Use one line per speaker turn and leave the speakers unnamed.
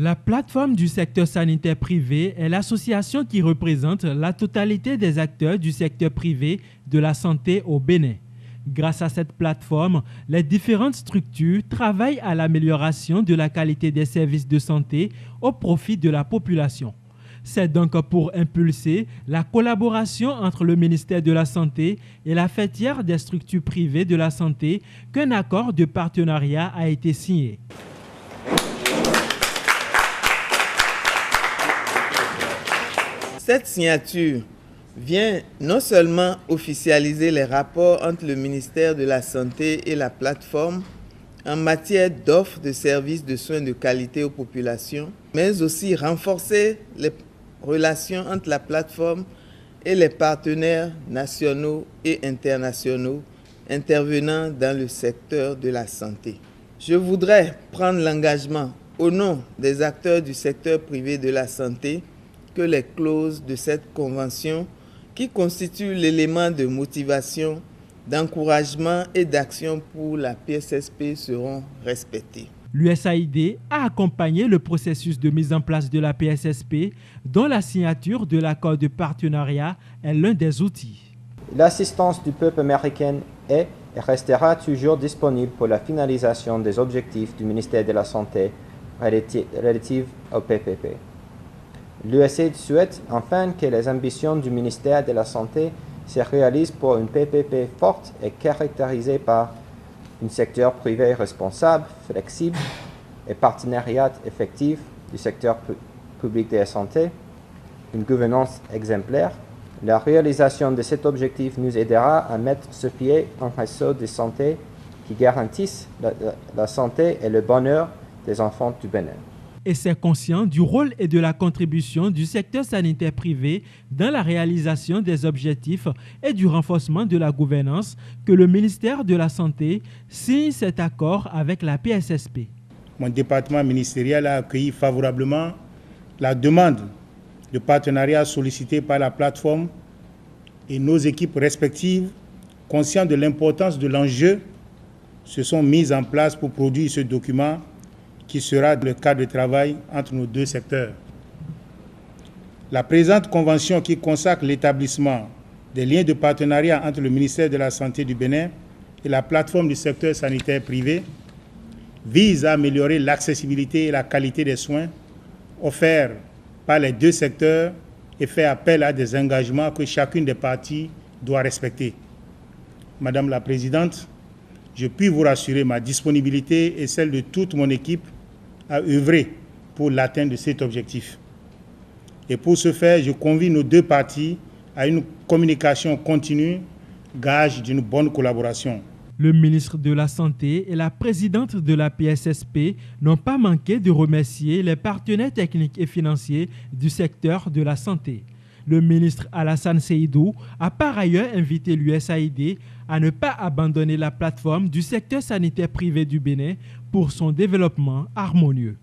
La plateforme du secteur sanitaire privé est l'association qui représente la totalité des acteurs du secteur privé de la santé au Bénin. Grâce à cette plateforme, les différentes structures travaillent à l'amélioration de la qualité des services de santé au profit de la population. C'est donc pour impulser la collaboration entre le ministère de la Santé et la fêtière des structures privées de la santé qu'un accord de partenariat a été signé.
Cette signature vient non seulement officialiser les rapports entre le ministère de la Santé et la plateforme en matière d'offres de services de soins de qualité aux populations, mais aussi renforcer les relations entre la plateforme et les partenaires nationaux et internationaux intervenant dans le secteur de la santé. Je voudrais prendre l'engagement au nom des acteurs du secteur privé de la santé que les clauses de cette convention, qui constituent l'élément de motivation, d'encouragement et d'action pour la PSSP, seront respectées.
L'USAID a accompagné le processus de mise en place de la PSSP, dont la signature de l'accord de partenariat est l'un des outils.
L'assistance du peuple américain est et restera toujours disponible pour la finalisation des objectifs du ministère de la Santé relatifs au PPP. L'USAID souhaite enfin que les ambitions du ministère de la Santé se réalisent pour une PPP forte et caractérisée par un secteur privé responsable, flexible et partenariat effectif du secteur public de la santé, une gouvernance exemplaire. La réalisation de cet objectif nous aidera à mettre sur pied un réseau de santé qui garantisse la santé et le bonheur des enfants du Bénin.
Et c'est conscient du rôle et de la contribution du secteur sanitaire privé dans la réalisation des objectifs et du renforcement de la gouvernance que le ministère de la Santé signe cet accord avec la PSSP.
Mon département ministériel a accueilli favorablement la demande de partenariat sollicitée par la plateforme et nos équipes respectives, conscientes de l'importance de l'enjeu, se sont mises en place pour produire ce document qui sera le cadre de travail entre nos deux secteurs. La présente convention qui consacre l'établissement des liens de partenariat entre le ministère de la Santé du Bénin et la plateforme du secteur sanitaire privé vise à améliorer l'accessibilité et la qualité des soins offerts par les deux secteurs et fait appel à des engagements que chacune des parties doit respecter. Madame la Présidente, je puis vous rassurer ma disponibilité et celle de toute mon équipe à œuvrer pour l'atteinte de cet objectif. Et pour ce faire, je convie nos deux parties à une communication continue, gage d'une bonne collaboration.
Le ministre de la Santé et la présidente de la PSSP n'ont pas manqué de remercier les partenaires techniques et financiers du secteur de la santé. Le ministre Alassane Seydou a par ailleurs invité l'USAID à ne pas abandonner la plateforme du secteur sanitaire privé du Bénin pour son développement harmonieux.